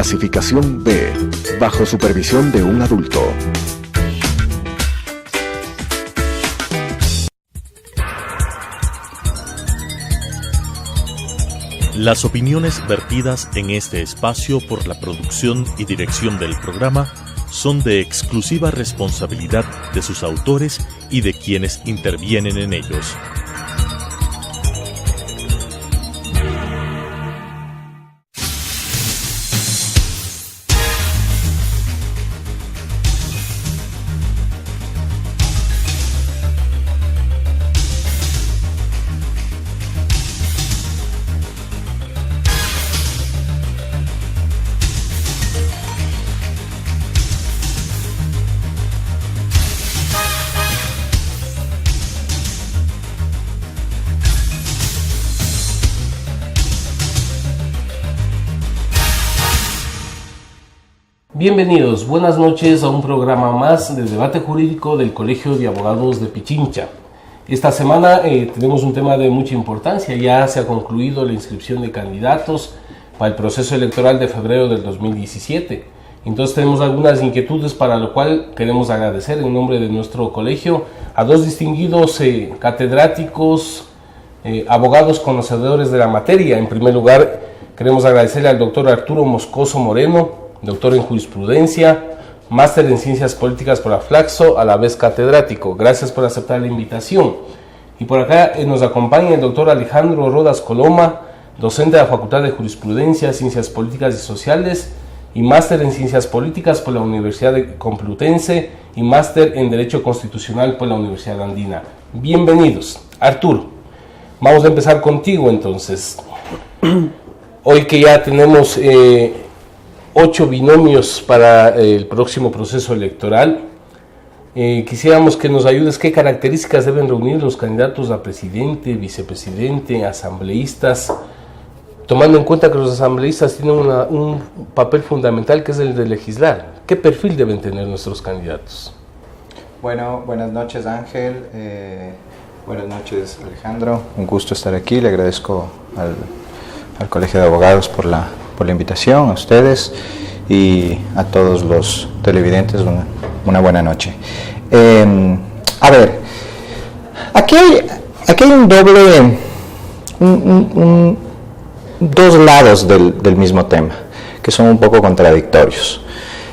Clasificación B, bajo supervisión de un adulto. Las opiniones vertidas en este espacio por la producción y dirección del programa son de exclusiva responsabilidad de sus autores y de quienes intervienen en ellos. Bienvenidos, buenas noches a un programa más de debate jurídico del Colegio de Abogados de Pichincha. Esta semana tenemos un tema de mucha importancia. Ya se ha concluido la inscripción de candidatos para el proceso electoral de febrero del 2017. Entonces tenemos algunas inquietudes, para lo cual queremos agradecer en nombre de nuestro colegio a dos distinguidos catedráticos, abogados conocedores de la materia. En primer lugar, queremos agradecerle al doctor Arturo Moscoso Moreno, doctor en jurisprudencia, máster en ciencias políticas por la Flaxo, a la vez catedrático. Gracias por aceptar la invitación. Y por acá nos acompaña el doctor Alejandro Rodas Coloma, docente de la Facultad de Jurisprudencia, Ciencias Políticas y Sociales y máster en ciencias políticas por la Universidad Complutense y máster en Derecho Constitucional por la Universidad Andina. Bienvenidos. Arturo, vamos a empezar contigo entonces. Hoy que ya tenemos 8 binomios para el próximo proceso electoral, quisiéramos que nos ayudes qué características deben reunir los candidatos a presidente, vicepresidente, asambleístas, tomando en cuenta que los asambleístas tienen un papel fundamental, que es el de legislar. ¿Qué perfil deben tener nuestros candidatos? Bueno, buenas noches Ángel, buenas noches Alejandro, un gusto estar aquí, le agradezco al Colegio de Abogados por la invitación, a ustedes y a todos los televidentes, una buena noche. A ver, aquí hay un doble, dos lados del mismo tema, que son un poco contradictorios.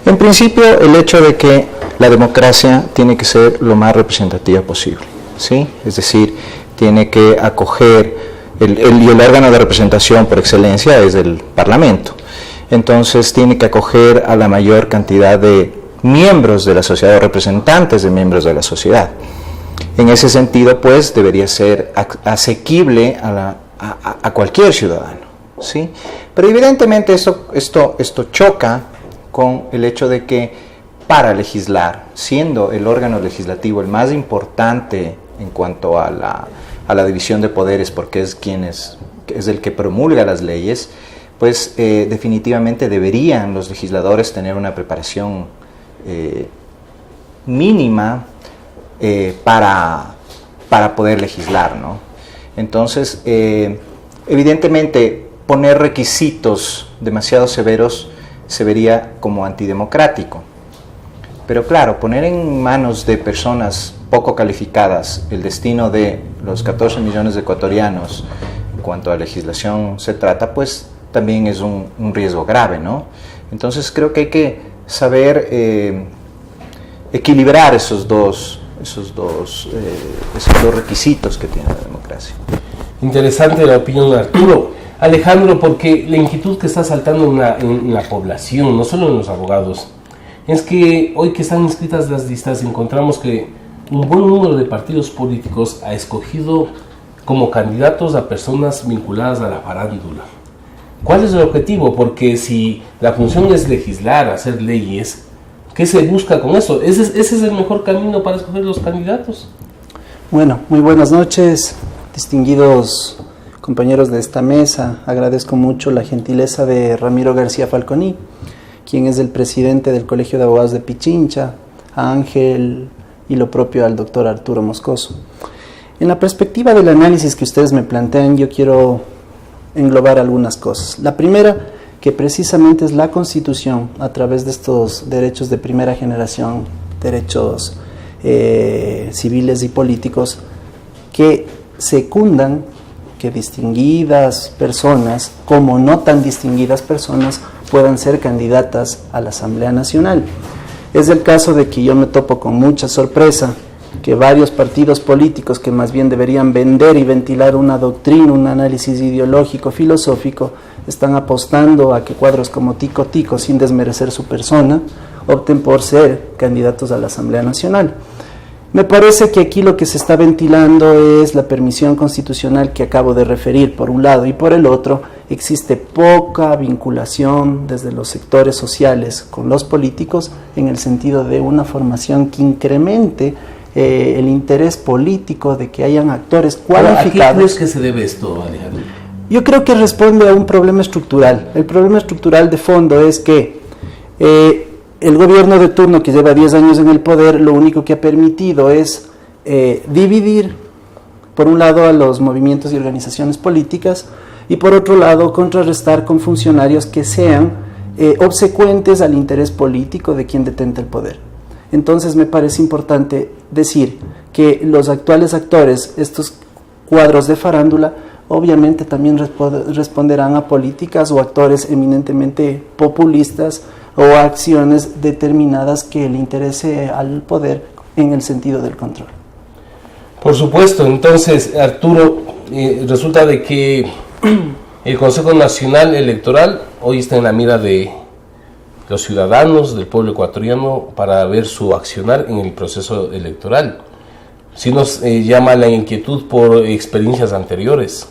En principio, el hecho de que la democracia tiene que ser lo más representativa posible, ¿sí? Es decir, tiene que acoger el órgano de representación por excelencia es el Parlamento. Entonces tiene que acoger a la mayor cantidad de miembros de la sociedad o representantes de miembros de la sociedad. En ese sentido, pues, debería ser asequible a cualquier ciudadano, ¿sí? Pero evidentemente esto choca con el hecho de que para legislar, siendo el órgano legislativo el más importante en cuanto a la división de poderes, porque es el que promulga las leyes, pues definitivamente deberían los legisladores tener una preparación mínima para poder legislar, ¿no? Entonces, evidentemente, poner requisitos demasiado severos se vería como antidemocrático. Pero claro, poner en manos de personas poco calificadas el destino de los 14 millones de ecuatorianos en cuanto a legislación se trata, pues también es un riesgo grave, ¿no? Entonces creo que hay que saber equilibrar esos dos requisitos que tiene la democracia. Interesante la opinión de Arturo. Alejandro, porque la inquietud que está saltando en la población, no solo en los abogados, es que hoy que están inscritas las listas encontramos que un buen número de partidos políticos ha escogido como candidatos a personas vinculadas a la farándula. ¿Cuál es el objetivo? Porque si la función es legislar, hacer leyes, ¿qué se busca con eso? ¿Ese es el mejor camino para escoger los candidatos? Bueno, muy buenas noches, distinguidos compañeros de esta mesa. Agradezco mucho la gentileza de Ramiro García Falconi, quien es el presidente del Colegio de Abogados de Pichincha, a Ángel y lo propio al doctor Arturo Moscoso. En la perspectiva del análisis que ustedes me plantean, yo quiero englobar algunas cosas. La primera que precisamente es la Constitución, a través de estos derechos de primera generación, derechos civiles y políticos, que secundan que distinguidas personas, como no tan distinguidas personas, puedan ser candidatas a la Asamblea Nacional. Es el caso de que yo me topo con mucha sorpresa que varios partidos políticos que más bien deberían vender y ventilar una doctrina, un análisis ideológico, filosófico, están apostando a que cuadros como Tico Tico, sin desmerecer su persona, opten por ser candidatos a la Asamblea Nacional. Me parece que aquí lo que se está ventilando es la permisión constitucional que acabo de referir, por un lado, y por el otro, existe poca vinculación desde los sectores sociales con los políticos en el sentido de una formación que incremente el interés político, de que hayan actores cualificados. ¿A qué crees que se debe esto, Alejandro? Yo creo que responde a un problema estructural. El problema estructural de fondo es que el gobierno de turno, que lleva 10 años en el poder, lo único que ha permitido es dividir, por un lado, a los movimientos y organizaciones políticas, y por otro lado, contrarrestar con funcionarios que sean obsecuentes al interés político de quien detenta el poder. Entonces me parece importante decir que los actuales actores, estos cuadros de farándula, obviamente también responderán a políticas o actores eminentemente populistas o a acciones determinadas que le interese al poder en el sentido del control. Por supuesto. Entonces, Arturo, resulta de que el Consejo Nacional Electoral hoy está en la mira de los ciudadanos, del pueblo ecuatoriano, para ver su accionar en el proceso electoral. Sí nos llama la inquietud por experiencias anteriores,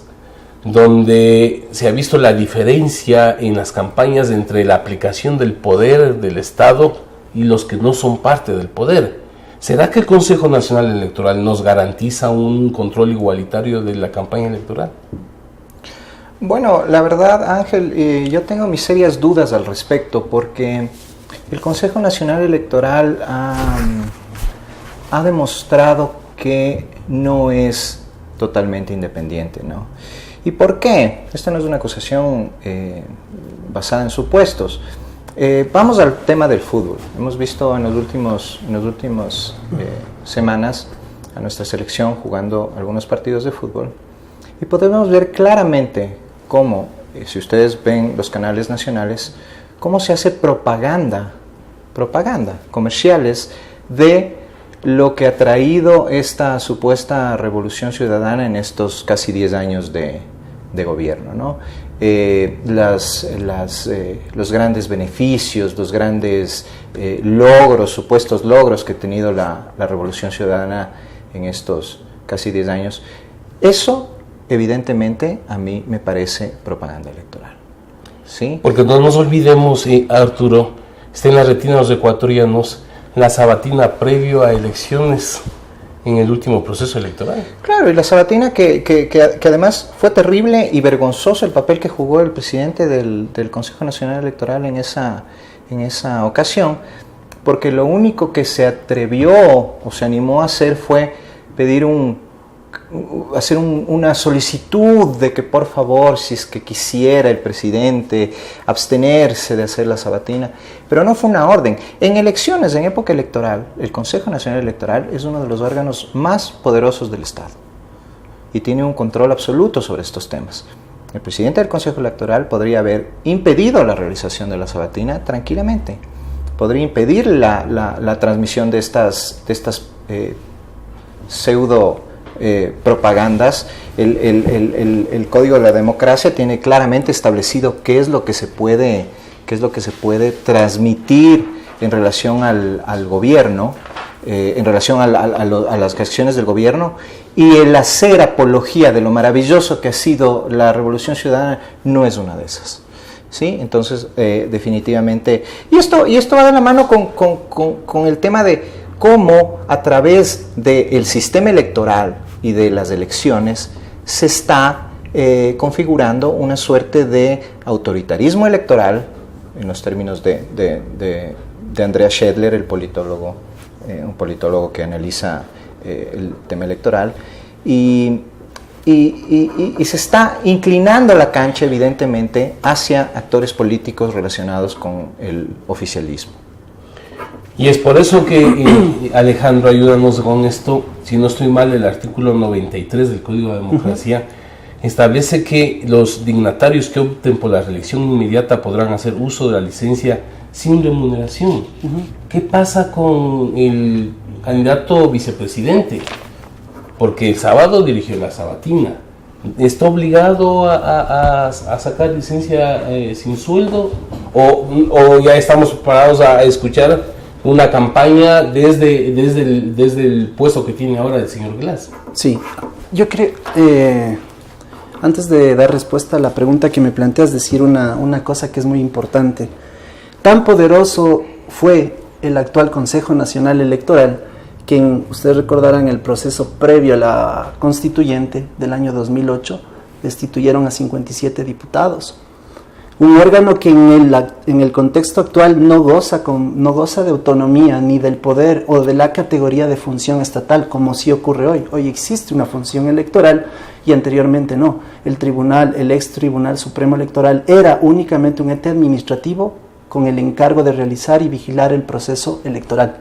donde se ha visto la diferencia en las campañas entre la aplicación del poder del Estado y los que no son parte del poder. ¿Será que el Consejo Nacional Electoral nos garantiza un control igualitario de la campaña electoral? Bueno, la verdad, Ángel, yo tengo mis serias dudas al respecto, porque el Consejo Nacional Electoral ha demostrado que no es totalmente independiente, ¿no? ¿Y por qué? Esta no es una acusación basada en supuestos. Vamos al tema del fútbol. Hemos visto en las últimas semanas a nuestra selección jugando algunos partidos de fútbol, y podemos ver claramente cómo, si ustedes ven los canales nacionales, cómo se hace propaganda, comerciales de lo que ha traído esta supuesta revolución ciudadana en estos casi 10 años de gobierno, ¿no? Los grandes beneficios, los grandes logros, supuestos logros que ha tenido la revolución ciudadana en estos casi 10 años, eso evidentemente a mí me parece propaganda electoral. ¿Sí? Porque no nos olvidemos, Arturo, está en la retina de los ecuatorianos la sabatina previo a elecciones en el último proceso electoral. Claro, y la sabatina que además fue terrible y vergonzoso el papel que jugó el presidente del Consejo Nacional Electoral en esa ocasión, porque lo único que se atrevió o se animó a hacer fue pedir hacer una solicitud de que por favor, si es que quisiera el presidente abstenerse de hacer la sabatina, pero no fue una orden. En elecciones, en época electoral, el Consejo Nacional Electoral es uno de los órganos más poderosos del Estado y tiene un control absoluto sobre estos temas. El presidente del Consejo Electoral podría haber impedido la realización de la sabatina tranquilamente, podría impedir la transmisión de estas pseudo propagandas. El Código de la Democracia tiene claramente establecido qué es lo que se puede transmitir en relación al gobierno, en relación a las acciones del gobierno, y el hacer apología de lo maravilloso que ha sido la Revolución Ciudadana no es una de esas. ¿Sí? Entonces, definitivamente, y esto va de la mano con el tema de cómo a través del sistema electoral y de las elecciones se está configurando una suerte de autoritarismo electoral, en los términos de Andreas Schedler, el politólogo, un politólogo que analiza el tema electoral, y y se está inclinando la cancha evidentemente hacia actores políticos relacionados con el oficialismo. Y es por eso que, Alejandro, ayúdanos con esto. Si no estoy mal, el artículo 93 del Código de Democracia establece que los dignatarios que opten por la reelección inmediata podrán hacer uso de la licencia sin remuneración. ¿Qué pasa con el candidato vicepresidente? Porque el sábado dirigió la sabatina. ¿Está obligado a sacar licencia sin sueldo? ¿O ya estamos preparados a escuchar una campaña desde el puesto que tiene ahora el señor Glass? Sí, yo creo, antes de dar respuesta a la pregunta que me planteas, decir una cosa que es muy importante. Tan poderoso fue el actual Consejo Nacional Electoral que ustedes recordarán el proceso previo a la constituyente del año 2008, destituyeron a 57 diputados. Un órgano que en el contexto actual no goza de autonomía ni del poder o de la categoría de función estatal, como sí ocurre hoy. Hoy existe una función electoral y anteriormente no. El ex Tribunal Supremo Electoral era únicamente un ente administrativo con el encargo de realizar y vigilar el proceso electoral.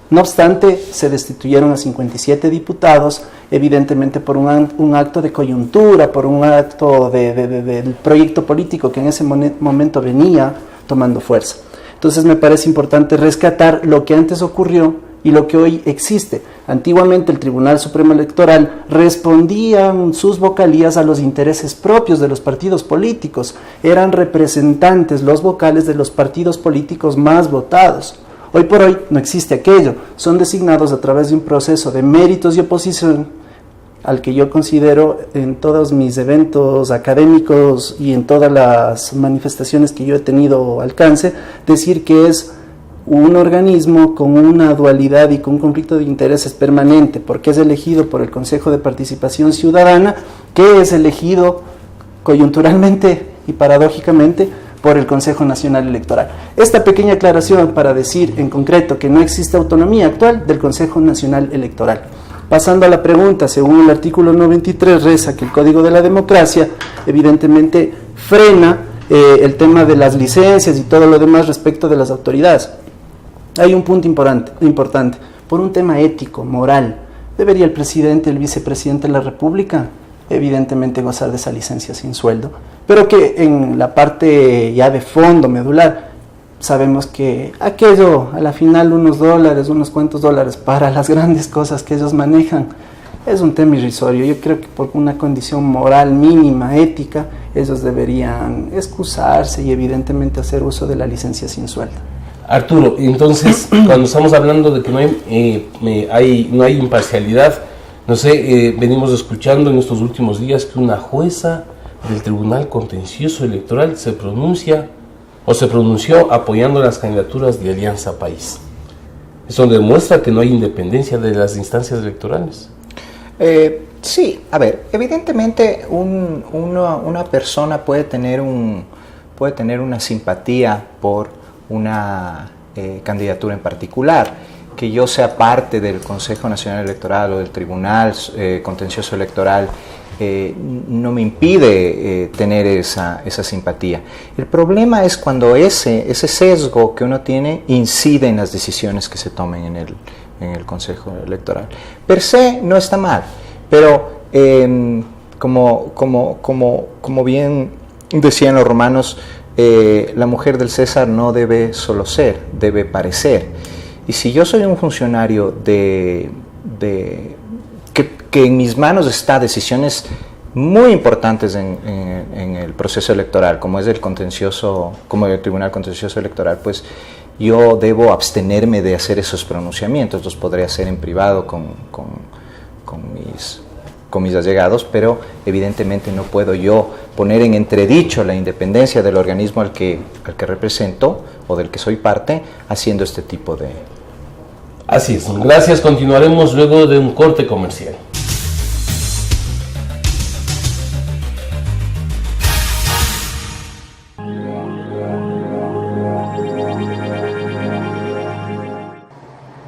No obstante, se destituyeron a 57 diputados, evidentemente por un acto de coyuntura, por un acto del proyecto político que en ese momento venía tomando fuerza. Entonces me parece importante rescatar lo que antes ocurrió y lo que hoy existe. Antiguamente el Tribunal Supremo Electoral respondía sus vocalías a los intereses propios de los partidos políticos. Eran representantes, los vocales de los partidos políticos más votados. Hoy por hoy no existe aquello, son designados a través de un proceso de méritos y oposición al que yo considero en todos mis eventos académicos y en todas las manifestaciones que yo he tenido alcance, decir que es un organismo con una dualidad y con un conflicto de intereses permanente, porque es elegido por el Consejo de Participación Ciudadana, que es elegido coyunturalmente y paradójicamente por el Consejo Nacional Electoral. Esta pequeña aclaración para decir en concreto que no existe autonomía actual del Consejo Nacional Electoral. Pasando a la pregunta, según el artículo 93 reza que el Código de la Democracia evidentemente frena el tema de las licencias y todo lo demás respecto de las autoridades. Hay un punto importante. Por un tema ético, moral, ¿debería el presidente, el vicepresidente de la República evidentemente gozar de esa licencia sin sueldo? Pero que en la parte ya de fondo, medular, sabemos que aquello, a la final unos cuantos dólares para las grandes cosas que ellos manejan, es un tema irrisorio. Yo creo que por una condición moral mínima, ética, ellos deberían excusarse y evidentemente hacer uso de la licencia sin sueldo. Arturo, entonces, cuando estamos hablando de que no hay imparcialidad, no sé, venimos escuchando en estos últimos días que una jueza del Tribunal Contencioso Electoral se pronunció apoyando las candidaturas de Alianza País. Eso demuestra que no hay independencia de las instancias electorales. Sí, a ver, evidentemente una persona puede tener una simpatía por una candidatura en particular. Que yo sea parte del Consejo Nacional Electoral o del Tribunal Contencioso Electoral no me impide tener esa simpatía. El problema es cuando ese sesgo que uno tiene incide en las decisiones que se tomen en el Consejo Electoral. Per se no está mal, pero como bien decían los romanos, la mujer del César no debe solo ser, debe parecer. Y si yo soy un funcionario que en mis manos está decisiones muy importantes en el proceso electoral, como es el Tribunal Contencioso Electoral, pues yo debo abstenerme de hacer esos pronunciamientos. Los podré hacer en privado con mis allegados, pero evidentemente no puedo yo poner en entredicho la independencia del organismo al que represento o del que soy parte, haciendo este tipo de... Así es. Gracias. Continuaremos luego de un corte comercial.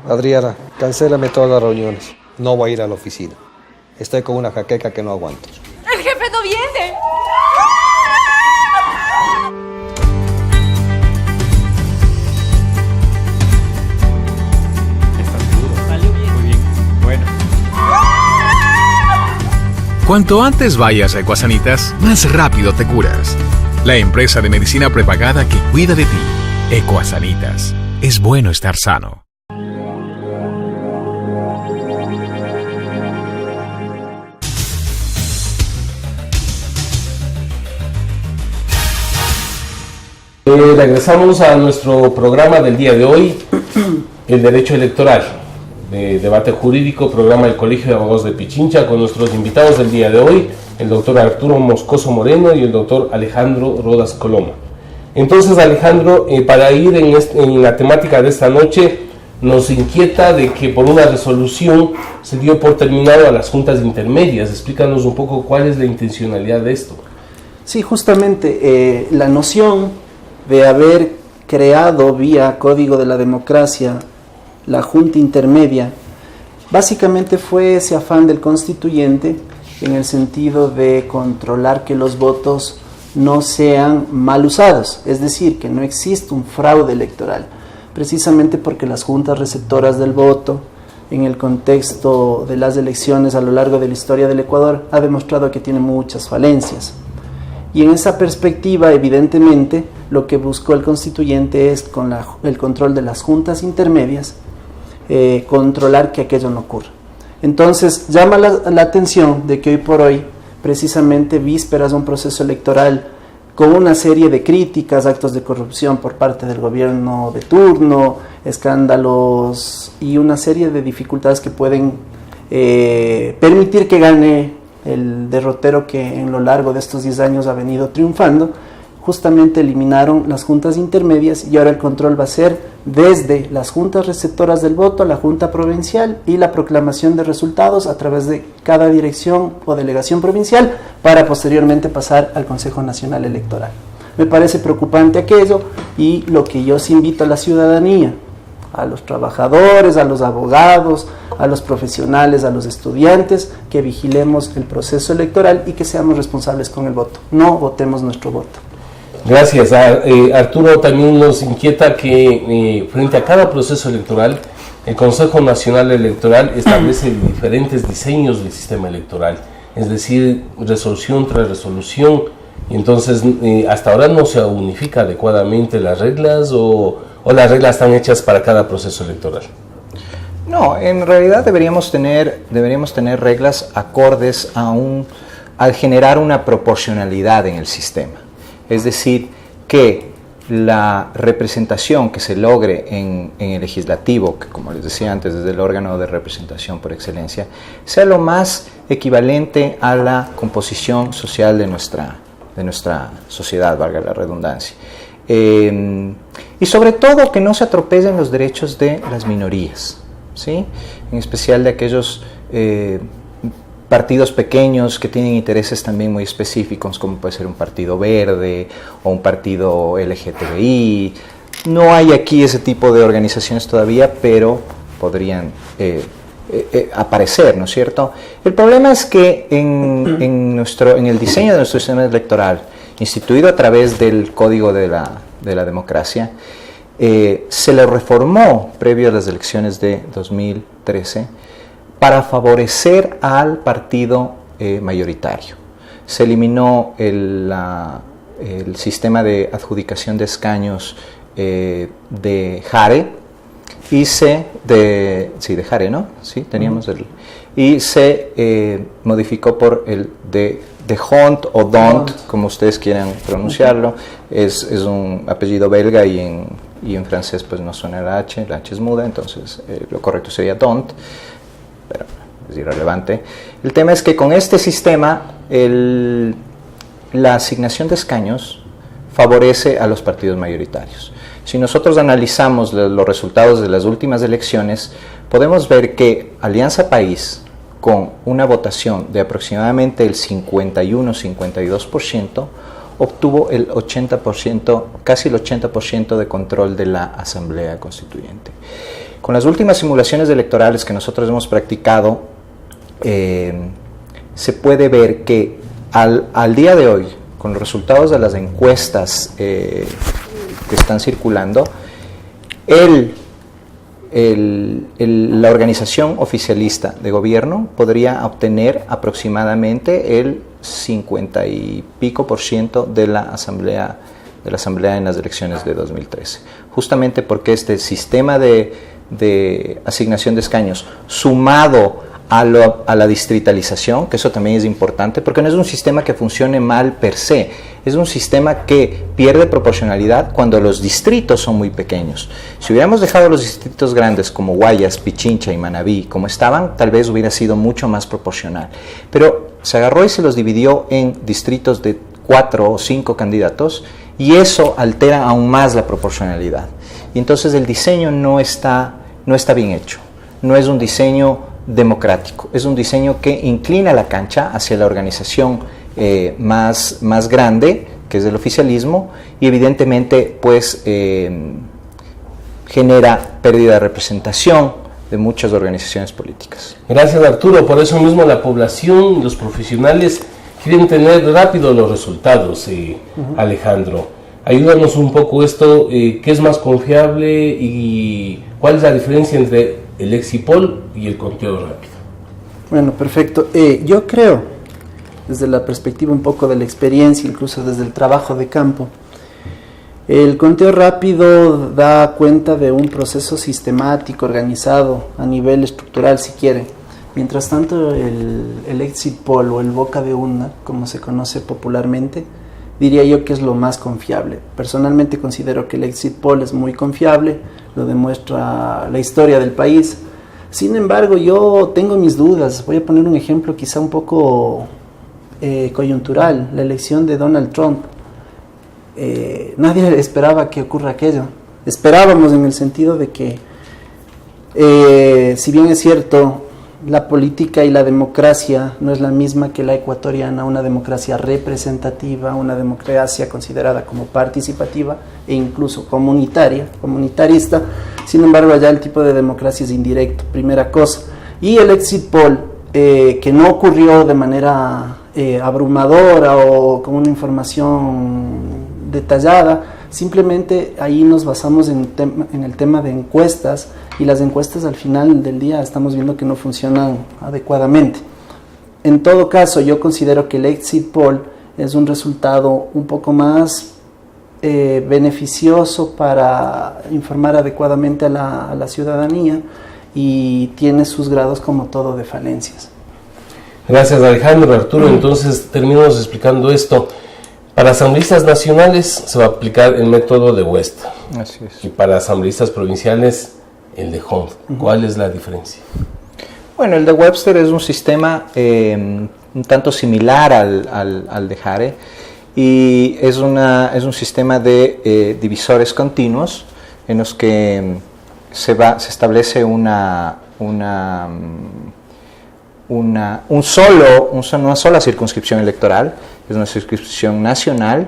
Adriana, cancélame todas las reuniones. No voy a ir a la oficina. Estoy con una jaqueca que no aguanto. ¡El jefe no viene! Cuanto antes vayas a Ecuasanitas, más rápido te curas. La empresa de medicina prepagada que cuida de ti. Ecuasanitas. Es bueno estar sano. Regresamos a nuestro programa del día de hoy, el derecho electoral. De debate jurídico, programa del Colegio de Abogados de Pichincha, con nuestros invitados del día de hoy, el doctor Arturo Moscoso Moreno y el doctor Alejandro Rodas Coloma. Entonces, Alejandro, para ir en la temática de esta noche, nos inquieta de que por una resolución se dio por terminado a las juntas intermedias. Explícanos un poco cuál es la intencionalidad de esto. Sí, justamente la noción de haber creado vía Código de la Democracia la Junta Intermedia, básicamente fue ese afán del constituyente en el sentido de controlar que los votos no sean mal usados, es decir, que no existe un fraude electoral, precisamente porque las juntas receptoras del voto, en el contexto de las elecciones a lo largo de la historia del Ecuador, ha demostrado que tiene muchas falencias. Y en esa perspectiva, evidentemente, lo que buscó el constituyente es, con el control de las juntas intermedias, controlar que aquello no ocurra. Entonces llama la atención de que hoy por hoy, precisamente vísperas de un proceso electoral con una serie de críticas, actos de corrupción por parte del gobierno de turno, escándalos y una serie de dificultades que pueden permitir que gane el derrotero que en lo largo de estos 10 años ha venido triunfando, justamente eliminaron las juntas intermedias y ahora el control va a ser desde las juntas receptoras del voto a la junta provincial y la proclamación de resultados a través de cada dirección o delegación provincial para posteriormente pasar al Consejo Nacional Electoral. Me parece preocupante aquello y lo que yo sí invito a la ciudadanía, a los trabajadores, a los abogados, a los profesionales, a los estudiantes, que vigilemos el proceso electoral y que seamos responsables con el voto. No votemos nuestro voto. Gracias. Arturo, también nos inquieta que frente a cada proceso electoral, el Consejo Nacional Electoral establece diferentes diseños del sistema electoral, es decir, resolución tras resolución, y entonces hasta ahora no se unifica adecuadamente las reglas o las reglas están hechas para cada proceso electoral. No, en realidad deberíamos tener reglas acordes al generar una proporcionalidad en el sistema. Es decir, que la representación que se logre en el legislativo, que como les decía antes, es el órgano de representación por excelencia, sea lo más equivalente a la composición social de nuestra sociedad, valga la redundancia. Y sobre todo que no se atropellen los derechos de las minorías, ¿sí? En especial de aquellos partidos pequeños que tienen intereses también muy específicos, como puede ser un partido verde o un partido LGTBI. No hay aquí ese tipo de organizaciones todavía, pero podrían aparecer, ¿no es cierto? El problema es que en el diseño de nuestro sistema electoral, instituido a través del Código de la Democracia, se le reformó previo a las elecciones de 2013 para favorecer al partido mayoritario. Se eliminó el sistema de adjudicación de escaños de Jare y de Jare, ¿no? Sí, teníamos y se modificó por el de Hont o Dont, como ustedes quieran pronunciarlo. Es un apellido belga y en francés pues no suena la H es muda, entonces lo correcto sería Dont, pero es irrelevante. El tema es que con este sistema la asignación de escaños favorece a los partidos mayoritarios. Si nosotros analizamos los resultados de las últimas elecciones, podemos ver que Alianza País, con una votación de aproximadamente el 51-52%, obtuvo el 80%, casi el 80% de control de la Asamblea Constituyente. Con las últimas simulaciones electorales que nosotros hemos practicado, se puede ver que al día de hoy, con los resultados de las encuestas que están circulando, la organización oficialista de gobierno podría obtener aproximadamente el 50 y pico % de la asamblea en las elecciones de 2013, justamente porque este sistema de asignación de escaños sumado a la distritalización, que eso también es importante, porque no es un sistema que funcione mal per se, es un sistema que pierde proporcionalidad cuando los distritos son muy pequeños. Si hubiéramos dejado los distritos grandes como Guayas, Pichincha y Manabí como estaban, tal vez hubiera sido mucho más proporcional. Pero se agarró y se los dividió en distritos de 4 o 5 candidatos y eso altera aún más la proporcionalidad. Y entonces el diseño no está bien hecho, no es un diseño democrático, es un diseño que inclina la cancha hacia la organización más grande, que es el oficialismo, y evidentemente pues genera pérdida de representación de muchas organizaciones políticas. Gracias, Arturo. Por eso mismo la población, los profesionales quieren tener rápido los resultados. Alejandro, ayúdanos un poco esto, ¿qué es más confiable y cuál es la diferencia entre el exit poll y el conteo rápido? Bueno, perfecto. Yo creo, desde la perspectiva un poco de la experiencia, incluso desde el trabajo de campo, el conteo rápido da cuenta de un proceso sistemático, organizado, a nivel estructural, si quiere. Mientras tanto, el exit poll o el boca de urna, como se conoce popularmente, diría yo que es lo más confiable. Personalmente considero que el exit poll es muy confiable, lo demuestra la historia del país. Sin embargo, yo tengo mis dudas. Voy a poner un ejemplo quizá un poco coyuntural, la elección de Donald Trump. Nadie esperaba que ocurra aquello. Esperábamos en el sentido de que, si bien es cierto, la política y la democracia no es la misma que la ecuatoriana, una democracia representativa, una democracia considerada como participativa e incluso comunitarista. Sin embargo, allá el tipo de democracia es indirecto, primera cosa. Y el exit poll, que no ocurrió de manera abrumadora o con una información detallada, simplemente ahí nos basamos en el tema de encuestas, y las encuestas al final del día estamos viendo que no funcionan adecuadamente. En todo caso, yo considero que el exit poll es un resultado un poco más beneficioso para informar adecuadamente a la ciudadanía y tiene sus grados como todo de falencias. Gracias, Alejandro. Arturo, entonces terminamos explicando esto. Para asambleístas nacionales se va a aplicar el método de West. Así es. Y para asambleístas provinciales el de Hunt. ¿Cuál es la diferencia? Bueno, el de Webster es un sistema un tanto similar al de Hare, y es un sistema de divisores continuos en los que se establece una sola circunscripción electoral. Es una circunscripción nacional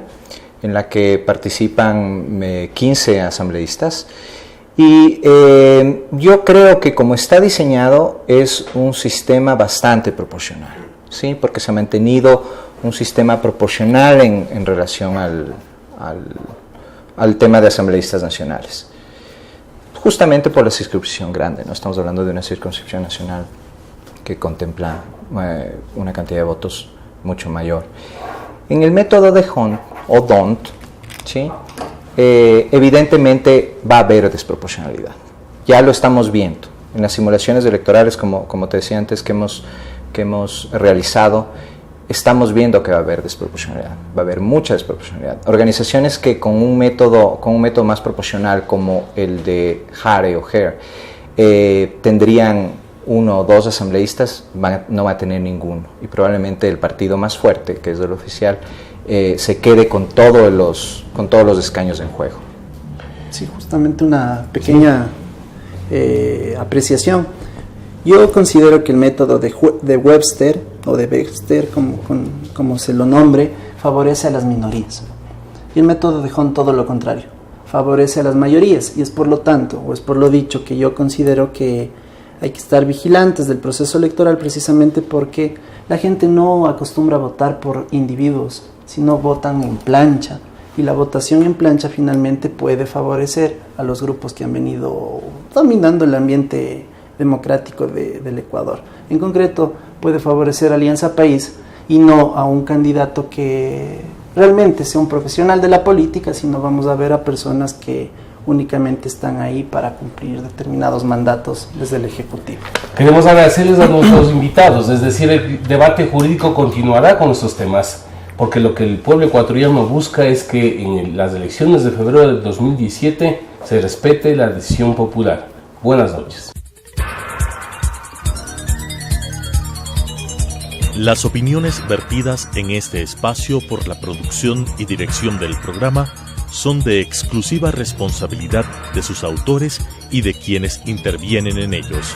en la que participan 15 asambleístas. Y yo creo que como está diseñado es un sistema bastante proporcional, ¿sí? Porque se ha mantenido un sistema proporcional en relación al tema de asambleístas nacionales. Justamente por la circunscripción grande, no estamos hablando de una circunscripción nacional que contempla una cantidad de votos mucho mayor. En el método de Hunt o DONT, ¿sí? Evidentemente va a haber desproporcionalidad. Ya lo estamos viendo en las simulaciones electorales, como te decía antes, que hemos realizado. Estamos viendo que va a haber desproporcionalidad, va a haber mucha desproporcionalidad. Organizaciones que con un método más proporcional como el de Hare o Hare tendrían 1 o 2 asambleístas, no va a tener ninguno, y probablemente el partido más fuerte, que es el oficial, se quede con todos los escaños en juego. Sí, justamente una pequeña apreciación. Yo considero que el método de Webster, o de Webster, como se lo nombre, favorece a las minorías. Y el método de Hunt todo lo contrario, favorece a las mayorías, y es por lo tanto, o es por lo dicho, que yo considero que Hay que estar vigilantes del proceso electoral precisamente porque la gente no acostumbra a votar por individuos, sino votan en plancha. Y la votación en plancha finalmente puede favorecer a los grupos que han venido dominando el ambiente democrático del Ecuador. En concreto, puede favorecer a Alianza País y no a un candidato que realmente sea un profesional de la política, sino vamos a ver a personas que únicamente están ahí para cumplir determinados mandatos desde el Ejecutivo. Queremos agradecerles a nuestros invitados, es decir, el debate jurídico continuará con estos temas, porque lo que el pueblo ecuatoriano busca es que en las elecciones de febrero del 2017 se respete la decisión popular. Buenas noches. Las opiniones vertidas en este espacio por la producción y dirección del programa son de exclusiva responsabilidad de sus autores y de quienes intervienen en ellos.